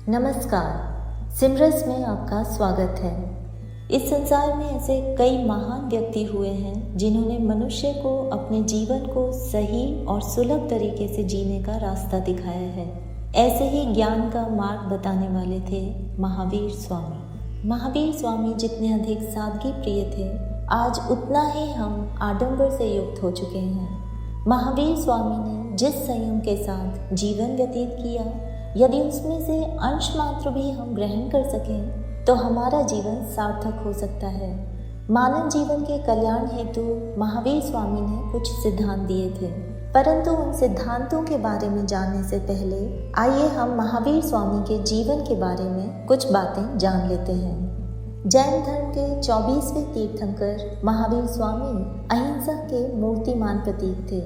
नमस्कार। सिमरस में आपका स्वागत है। इस संसार में ऐसे कई महान व्यक्ति हुए हैं जिन्होंने मनुष्य को अपने जीवन को सही और सुलभ तरीके से जीने का रास्ता दिखाया है। ऐसे ही ज्ञान का मार्ग बताने वाले थे महावीर स्वामी। महावीर स्वामी जितने अधिक सादगी प्रिय थे, आज उतना ही हम आडंबर से युक्त हो चुके हैं। महावीर स्वामी ने जिस संयम के साथ जीवन व्यतीत किया, यदि उसमें से अंश मात्र भी हम ग्रहण कर सकें तो हमारा जीवन सार्थक हो सकता है। मानव जीवन के कल्याण हेतु महावीर स्वामी ने कुछ सिद्धांत दिए थे, परंतु उन सिद्धांतों के बारे में जानने से पहले आइए हम महावीर स्वामी के जीवन के बारे में कुछ बातें जान लेते हैं। जैन धर्म के 24वें तीर्थंकर महावीर स्वामी अहिंसा के मूर्तिमान प्रतीक थे।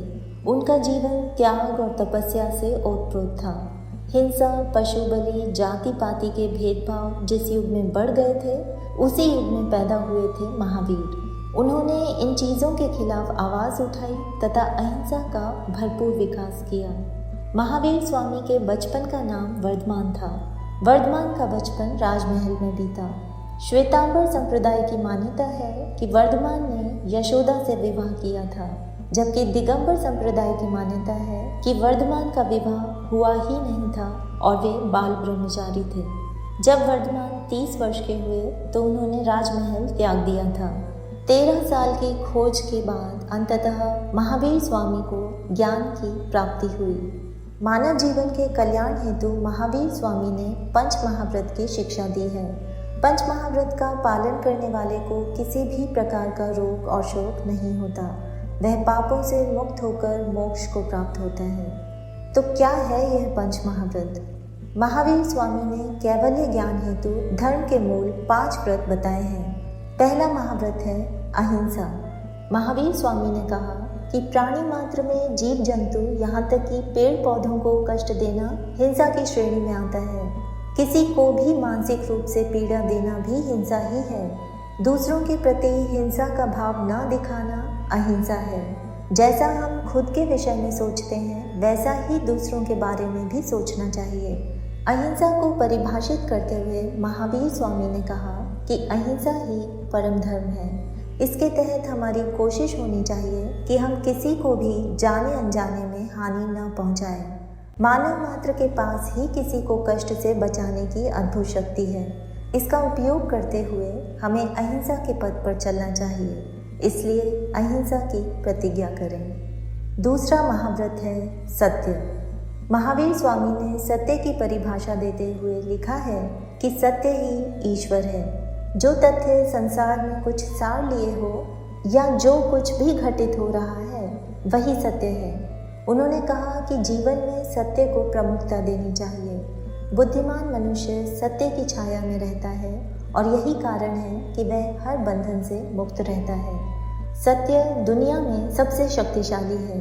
उनका जीवन त्याग और तपस्या से ओतप्रोत था। हिंसा, पशु बलि, जाति पाति के भेदभाव जिस युग में बढ़ गए थे, उसी युग में पैदा हुए थे महावीर। उन्होंने इन चीज़ों के खिलाफ आवाज़ उठाई तथा अहिंसा का भरपूर विकास किया। महावीर स्वामी के बचपन का नाम वर्धमान था। वर्धमान का बचपन राजमहल में बीता। श्वेतांबर संप्रदाय की मान्यता है कि वर्धमान ने यशोदा से विवाह किया था, जबकि दिगंबर संप्रदाय की मान्यता है कि वर्धमान का विवाह हुआ ही नहीं था और वे बाल ब्रह्मचारी थे। जब वर्धमान 30 वर्ष के हुए तो उन्होंने राजमहल त्याग दिया था। 13 साल की खोज के बाद अंततः महावीर स्वामी को ज्ञान की प्राप्ति हुई। मानव जीवन के कल्याण हेतु महावीर स्वामी ने पंच महाव्रत की शिक्षा दी है। पंच महाव्रत का पालन करने वाले को किसी भी प्रकार का रोग और शोक नहीं होता। वह पापों से मुक्त होकर मोक्ष को प्राप्त होता है। तो क्या है यह पंच महाव्रत? महावीर स्वामी ने कैवल्य ज्ञान हेतु धर्म के मूल 5 व्रत बताए हैं। पहला महाव्रत है अहिंसा। महावीर स्वामी ने कहा कि प्राणी मात्र में जीव जंतु यहाँ तक कि पेड़ पौधों को कष्ट देना हिंसा की श्रेणी में आता है। किसी को भी मानसिक रूप से पीड़ा देना भी हिंसा ही है। दूसरों के प्रति हिंसा का भाव न दिखाना अहिंसा है। जैसा हम खुद के विषय में सोचते हैं, वैसा ही दूसरों के बारे में भी सोचना चाहिए। अहिंसा को परिभाषित करते हुए महावीर स्वामी ने कहा कि अहिंसा ही परम धर्म है। इसके तहत हमारी कोशिश होनी चाहिए कि हम किसी को भी जाने अनजाने में हानि न पहुंचाएं। मानव मात्र के पास ही किसी को कष्ट से बचाने की अद्भुत शक्ति है। इसका उपयोग करते हुए हमें अहिंसा के पथ पर चलना चाहिए। इसलिए अहिंसा की प्रतिज्ञा करें। दूसरा महाव्रत है सत्य। महावीर स्वामी ने सत्य की परिभाषा देते हुए लिखा है कि सत्य ही ईश्वर है। जो तथ्य संसार में कुछ सार लिए हो या जो कुछ भी घटित हो रहा है, वही सत्य है। उन्होंने कहा कि जीवन में सत्य को प्रमुखता देनी चाहिए। बुद्धिमान मनुष्य सत्य की छाया में रहता है और यही कारण है कि वह हर बंधन से मुक्त रहता है। सत्य दुनिया में सबसे शक्तिशाली है।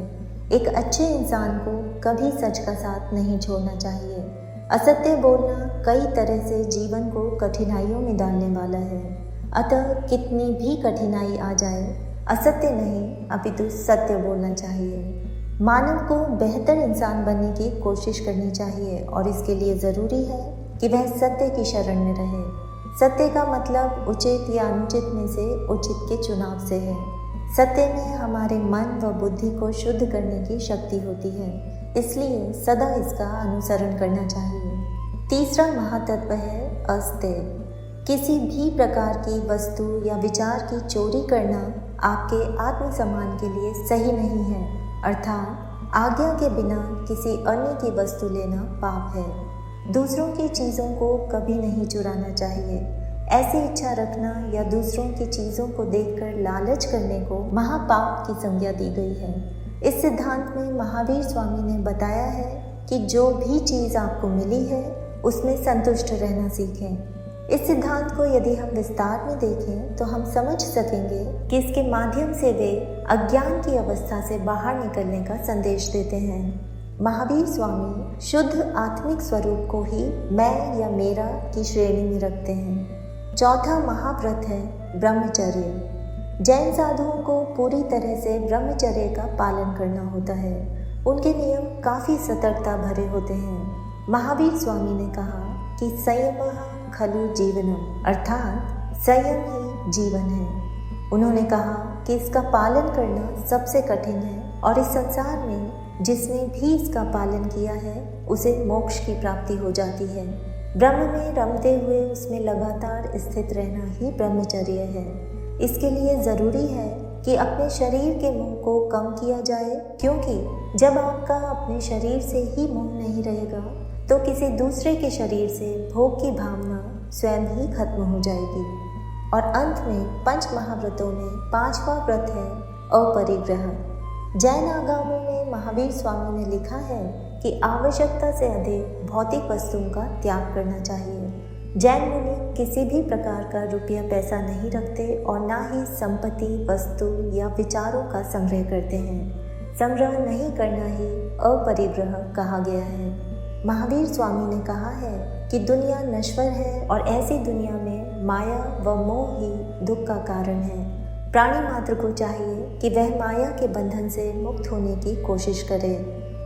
एक अच्छे इंसान को कभी सच का साथ नहीं छोड़ना चाहिए। असत्य बोलना कई तरह से जीवन को कठिनाइयों में डालने वाला है। अतः कितनी भी कठिनाई आ जाए, असत्य नहीं अपितु सत्य बोलना चाहिए। मानव को बेहतर इंसान बनने की कोशिश करनी चाहिए और इसके लिए ज़रूरी है कि वह सत्य की शरण में रहे। सत्य का मतलब उचित या अनुचित में से उचित के चुनाव से है। सत्य में हमारे मन व बुद्धि को शुद्ध करने की शक्ति होती है, इसलिए सदा इसका अनुसरण करना चाहिए। तीसरा महातत्व है अस्तेय। किसी भी प्रकार की वस्तु या विचार की चोरी करना आपके आत्मसम्मान के लिए सही नहीं है, अर्थात आज्ञा के बिना किसी अन्य की वस्तु लेना पाप है। दूसरों की चीज़ों को कभी नहीं चुराना चाहिए। ऐसी इच्छा रखना या दूसरों की चीज़ों को देखकर लालच करने को महापाप की संज्ञा दी गई है। इस सिद्धांत में महावीर स्वामी ने बताया है कि जो भी चीज़ आपको मिली है उसमें संतुष्ट रहना सीखें। इस सिद्धांत को यदि हम विस्तार में देखें तो हम समझ सकेंगे कि इसके माध्यम से वे अज्ञान की अवस्था से बाहर निकलने का संदेश देते हैं। महावीर स्वामी शुद्ध आत्मिक स्वरूप को ही मैं या मेरा की श्रेणी में रखते हैं। चौथा महाव्रत है ब्रह्मचर्य। जैन साधुओं को पूरी तरह से ब्रह्मचर्य का पालन करना होता है। उनके नियम काफ़ी सतर्कता भरे होते हैं। महावीर स्वामी ने कहा कि संयमः खलु जीवनम, अर्थात संयम ही जीवन है। उन्होंने कहा कि इसका पालन करना सबसे कठिन है और इस संसार में जिसने भी इसका पालन किया है उसे मोक्ष की प्राप्ति हो जाती है। ब्रह्म में रमते हुए उसमें लगातार स्थित रहना ही ब्रह्मचर्य है। इसके लिए ज़रूरी है कि अपने शरीर के मोह को कम किया जाए, क्योंकि जब आपका अपने शरीर से ही मोह नहीं रहेगा तो किसी दूसरे के शरीर से भोग की भावना स्वयं ही खत्म हो जाएगी। और अंत में 5 महाव्रतों में 5वां व्रत है अपरिग्रह। जैन आगमों में महावीर स्वामी ने लिखा है कि आवश्यकता से अधिक भौतिक वस्तुओं का त्याग करना चाहिए। जैन मुनि किसी भी प्रकार का रुपया पैसा नहीं रखते और ना ही संपत्ति, वस्तु या विचारों का संग्रह करते हैं। संग्रह नहीं करना ही अपरिग्रह कहा गया है। महावीर स्वामी ने कहा है कि दुनिया नश्वर है और ऐसी दुनिया में माया व मोह ही दुख का कारण है। प्राणी मात्र को चाहिए कि वह माया के बंधन से मुक्त होने की कोशिश करे।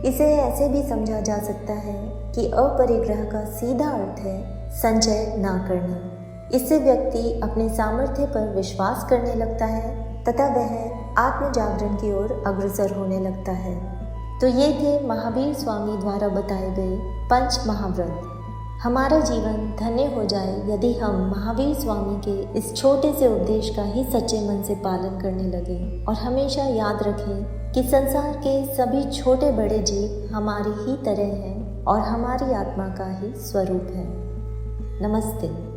इसे ऐसे भी समझा जा सकता है कि अपरिग्रह का सीधा अर्थ है संचय ना करना। इससे व्यक्ति अपने सामर्थ्य पर विश्वास करने लगता है तथा वह आत्म जागरण की ओर अग्रसर होने लगता है। तो ये थे महावीर स्वामी द्वारा बताए गए 5 महाव्रत। हमारा जीवन धन्य हो जाए यदि हम महावीर स्वामी के इस छोटे से उपदेश का ही सच्चे मन से पालन करने लगे और हमेशा याद रखें कि संसार के सभी छोटे बड़े जीव हमारी ही तरह हैं और हमारी आत्मा का ही स्वरूप है। नमस्ते।